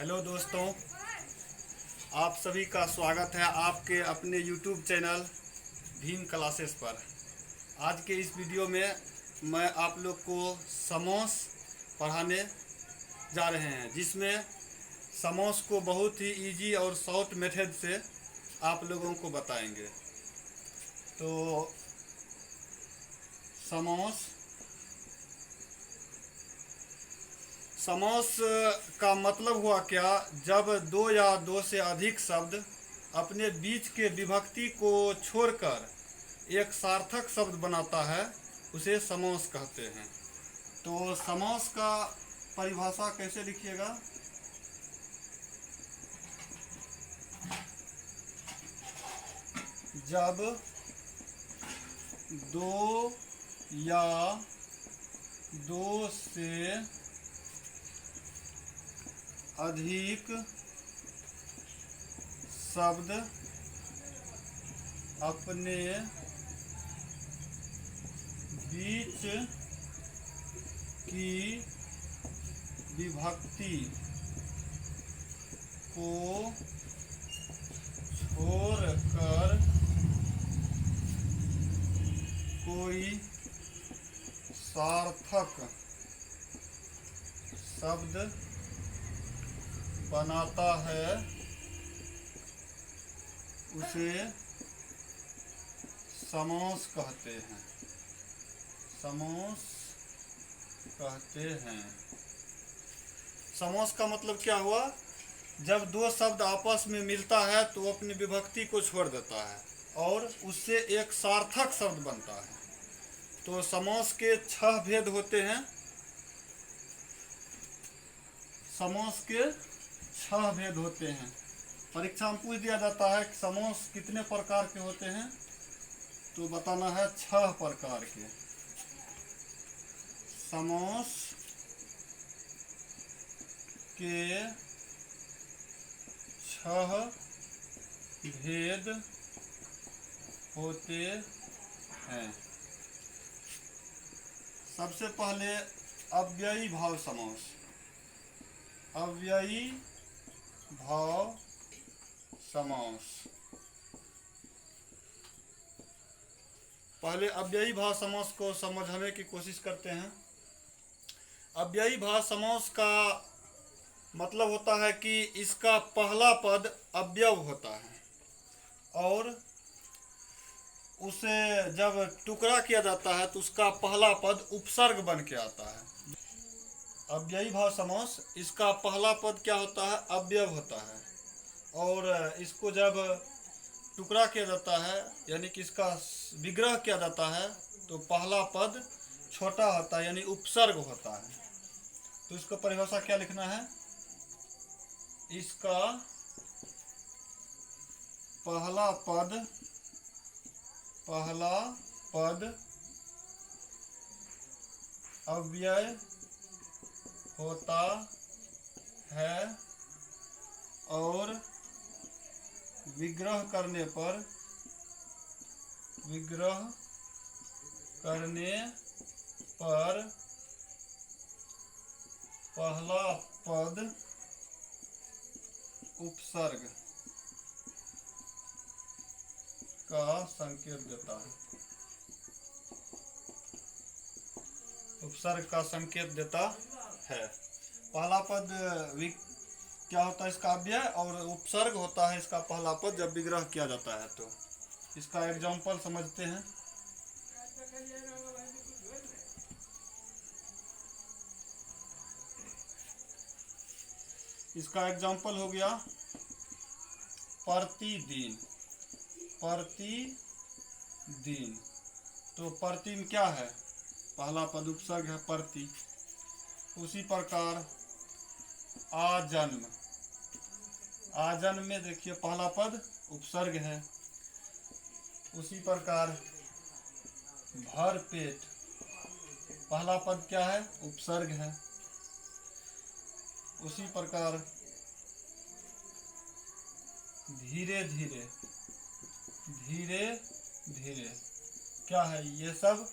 Hello दोस्तों, आप सभी का स्वागत है आपके अपने YouTube चैनल भीम क्लासेस पर। आज के इस वीडियो में मैं आप लोग को समोस पढ़ाने जा रहे हैं, जिसमें समोस को बहुत ही इजी और शॉर्ट मेथड से आप लोगों को बताएंगे। तो समोस का मतलब हुआ क्या, जब दो या दो से अधिक शब्द अपने बीच के विभक्ति को छोड़कर एक सार्थक शब्द बनाता है, उसे समोस कहते हैं। तो समोस का परिभाषा कैसे लिखिएगा? जब दो या दो से अधिक शब्द अपने बीच की विभक्ति को छोड़कर कोई सार्थक शब्द बनाता है, उसे समोस कहते हैं। समोस कहते हैं। समोस का मतलब क्या हुआ? जब दो शब्द आपस में मिलता है तो अपनी विभक्ति को छोड़ देता है और उससे एक सार्थक शब्द बनता है। तो समोस के 6 भेद होते हैं। समोस के 6 भेद होते हैं। परीक्षा में पूछ दिया जाता है कि समोस कितने प्रकार के होते हैं, तो बताना है 6 प्रकार के। समोस के 6 भेद होते हैं। सबसे पहले अव्ययी भाव समोस। अव्ययी भाव समोस। पहले अव्ययी भाव समोस को समझने की कोशिश करते हैं। अव्ययी भाव समोस का मतलब होता है कि इसका पहला पद अवयव होता है और उसे जब टुकड़ा किया जाता है तो उसका पहला पद उपसर्ग बन के आता है। अव्ययी भाव समोस, इसका पहला पद क्या होता है? अवयव होता है और इसको जब टुकड़ा किया जाता है, यानी कि इसका विग्रह किया जाता है, तो पहला पद छोटा होता है, यानी उपसर्ग होता है। तो इसको परिभाषा क्या लिखना है? इसका पहला पद अव्यय होता है और विग्रह करने पर पहला पद उपसर्ग का संकेत देता है। उपसर्ग का संकेत देता है। पहला पद क्या होता है? इसका अव्यय, और उपसर्ग होता है इसका पहला पद जब विग्रह किया जाता है। तो इसका एग्जाम्पल समझते हैं। इसका एग्जाम्पल हो गया प्रतिदिन। प्रतिदिन। तो प्रति में क्या है? पहला पद उपसर्ग है, प्रति। उसी प्रकार आजन्म। आजन्म में देखिए पहला पद उपसर्ग है। उसी प्रकार भर पेट, पहला पद क्या है? उपसर्ग है। उसी प्रकार धीरे धीरे, धीरे धीरे क्या है? ये सब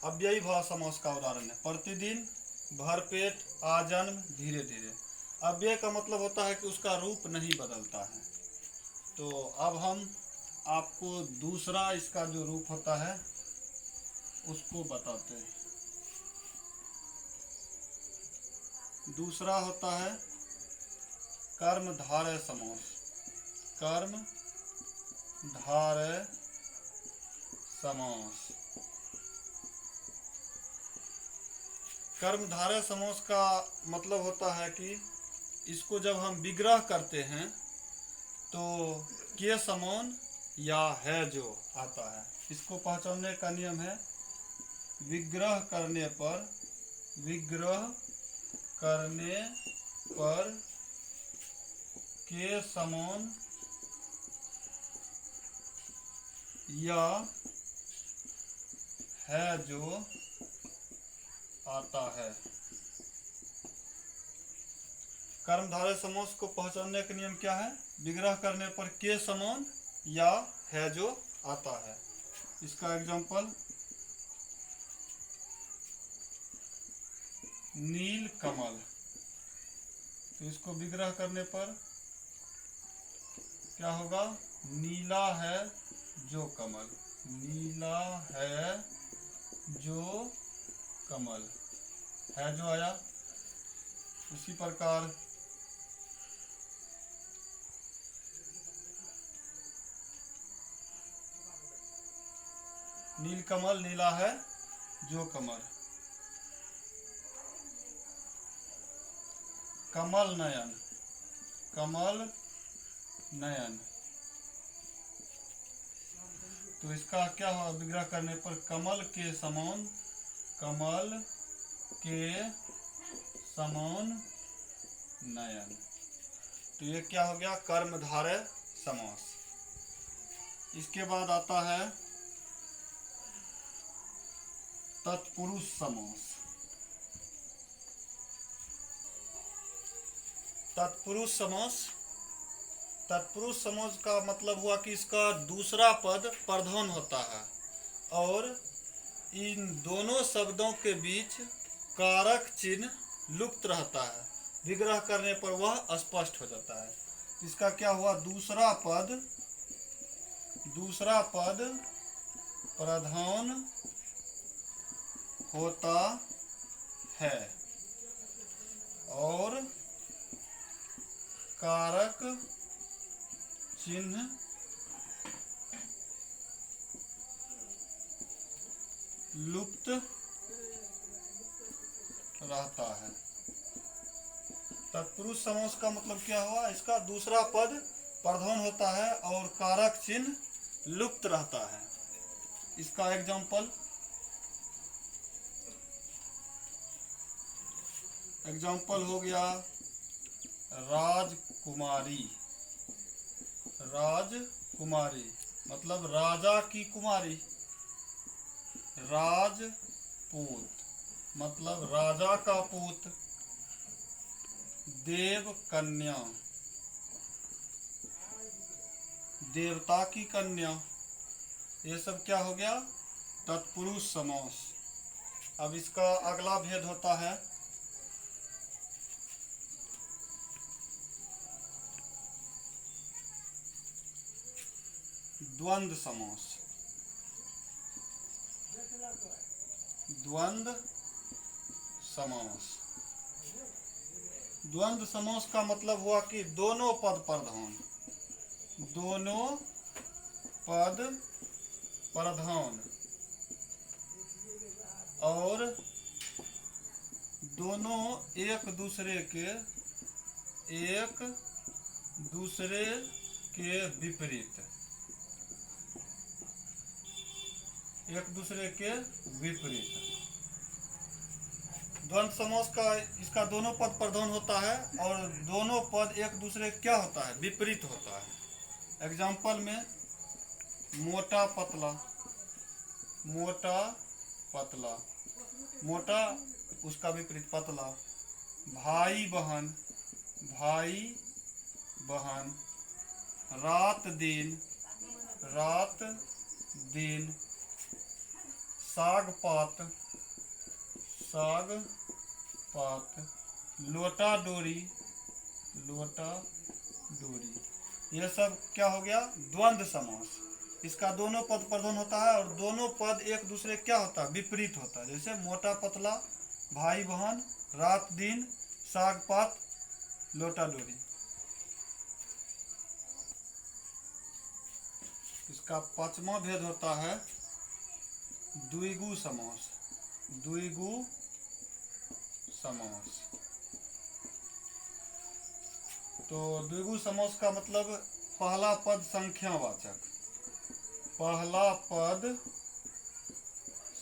अव्ययी भाव समास का उदाहरण है। प्रतिदिन, भरपेट, आजन्म, धीरे धीरे। अव्यय का मतलब होता है कि उसका रूप नहीं बदलता है। तो अब हम आपको दूसरा इसका जो रूप होता है उसको बताते हैं। दूसरा होता है कर्मधारय समास। कर्मधारय समास। कर्मधारय समास का मतलब होता है कि इसको जब हम विग्रह करते हैं तो के समान या है जो आता है। इसको पहचानने का नियम है विग्रह करने पर के समान या है जो आता है। कर्मधारय समास को पहचानने का नियम क्या है? विग्रह करने पर के समान या है जो आता है। इसका एग्जांपल नील कमल। तो इसको विग्रह करने पर क्या होगा? नीला है जो कमल। नीला है जो कमल, है जो आया। उसी प्रकार नील कमल, नीला है जो कमल। कमल नयन, कमल नयन। तो इसका क्या होगा? विग्रह करने पर कमल के समान, कमल के समान नयन। तो ये क्या हो गया? कर्मधारय समास। इसके बाद आता है तत्पुरुष समास। तत्पुरुष समास। तत्पुरुष समास का मतलब हुआ कि इसका दूसरा पद प्रधान होता है और इन दोनों शब्दों के बीच कारक चिन्ह लुप्त रहता है। विग्रह करने पर वह स्पष्ट हो जाता है। इसका क्या हुआ? दूसरा पद प्रधान होता है और कारक चिन्ह लुप्त रहता है। तत्पुरुष समास का मतलब क्या हुआ? इसका दूसरा पद प्रधान होता है और कारक चिन्ह लुप्त रहता है। इसका एग्जाम्पल हो गया राजकुमारी। राजकुमारी मतलब राजा की कुमारी। राजपूत मतलब राजा का पूत। देव कन्या देवता की कन्या। ये सब क्या हो गया? तत्पुरुष समास। अब इसका अगला भेद होता है द्वंद्व समास। द्वंद्व समास। द्वंद्व समास का मतलब हुआ कि दोनों पद प्रधान, दोनों पद प्रधान और दोनों एक दूसरे के विपरीत। एक दूसरे के विपरीत। द्वंद्व समास का इसका दोनों पद प्रधान होता है और दोनों पद एक दूसरे क्या होता है? विपरीत होता है। एग्जाम्पल में मोटा पतला। मोटा पतला, मोटा उसका विपरीत पतला। भाई बहन, भाई बहन। रात दिन, रात दिन। साग पात, साग पात। लोटा डोरी, लोटा डोरी। यह सब क्या हो गया? द्वंद्व समास। इसका दोनों पद प्रधान होता है और दोनों पद एक दूसरे क्या होता है? विपरीत होता है। जैसे मोटा पतला, भाई बहन, रात दिन, साग पात, लोटा डोरी। इसका पांचवा भेद होता है द्विगु समास। द्विगु समास। तो द्विगु समास का मतलब पहला पद संख्यावाचक। पहला पद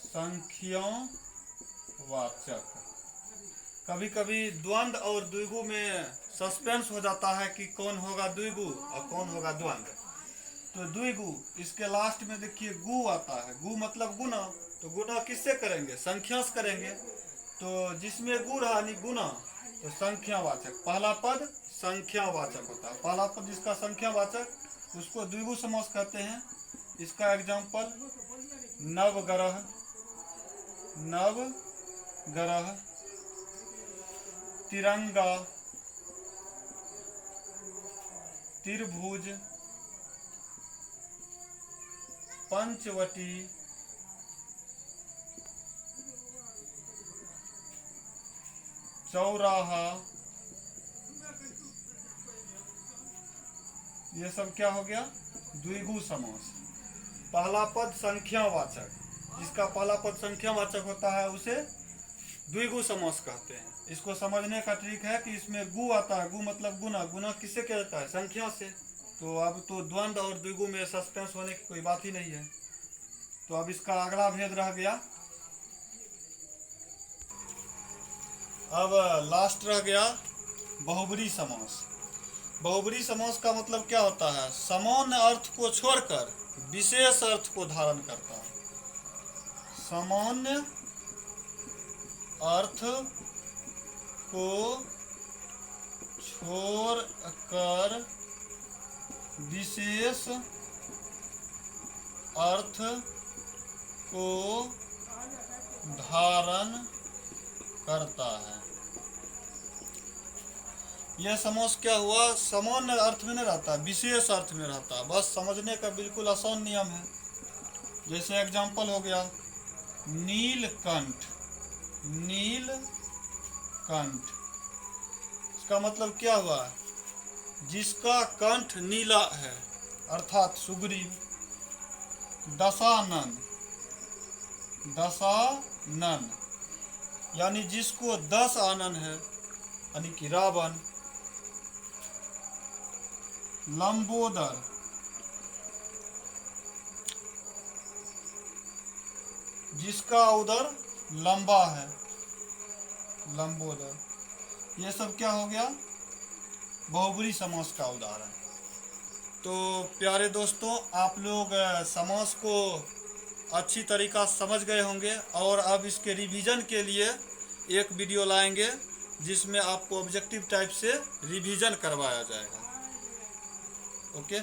संख्यावाचक। कभी कभी द्वंद्व और द्विगु में सस्पेंस हो जाता है कि कौन होगा द्विगु और कौन होगा द्वंद्व। तो द्विगु, इसके लास्ट में देखिए गु आता है। गु मतलब गुना। तो गुना किससे करेंगे? संख्या से करेंगे। तो जिसमें गु रहा यानी गुना, तो संख्यावाचक। पहला पद संख्यावाचक होता है। पहला पद जिसका संख्यावाचक, उसको द्विगु समास कहते हैं। इसका एग्जाम्पल नवग्रह, नवग्रह, तिरंगा, त्रिभुज, पंचवटी, चौराहा। ये सब क्या हो गया? द्विगु समास। पहला पद संख्यावाचक, जिसका पहला पद संख्यावाचक होता है उसे द्विगु समास कहते हैं। इसको समझने का ट्रिक है कि इसमें गु आता है। गु मतलब गुना। गुना किससे किया जाता है? संख्या से। तो अब तो द्वंद्व और द्विगु में सस्पेंस होने की कोई बात ही नहीं है। तो अब इसका अगला भेद रह गया। अब लास्ट रह गया बहुब्री समास। बहुब्री समास का मतलब क्या होता है? सामान्य अर्थ को छोड़कर विशेष अर्थ को धारण करता है। सामान्य अर्थ को छोड़कर विशेष अर्थ को धारण करता है। यह समास क्या हुआ? सामान्य अर्थ में नहीं रहता, विशेष अर्थ में रहता है। बस समझने का बिल्कुल आसान नियम है। जैसे एग्जाम्पल हो गया नीलकंठ। नीलकंठ, इसका मतलब क्या हुआ? जिसका कंठ नीला है, अर्थात सुग्रीव। दशानन, दशानन यानी जिसको 10 आनन है, यानी कि रावण। लंबोदर, जिसका उदर लंबा है, लंबोदर। ये सब क्या हो गया? बहुब्री समास का उदाहरण। तो प्यारे दोस्तों, आप लोग समास को अच्छी तरीका समझ गए होंगे और अब इसके रिवीजन के लिए एक वीडियो लाएंगे जिसमें आपको ऑब्जेक्टिव टाइप से रिवीजन करवाया जाएगा। ओके।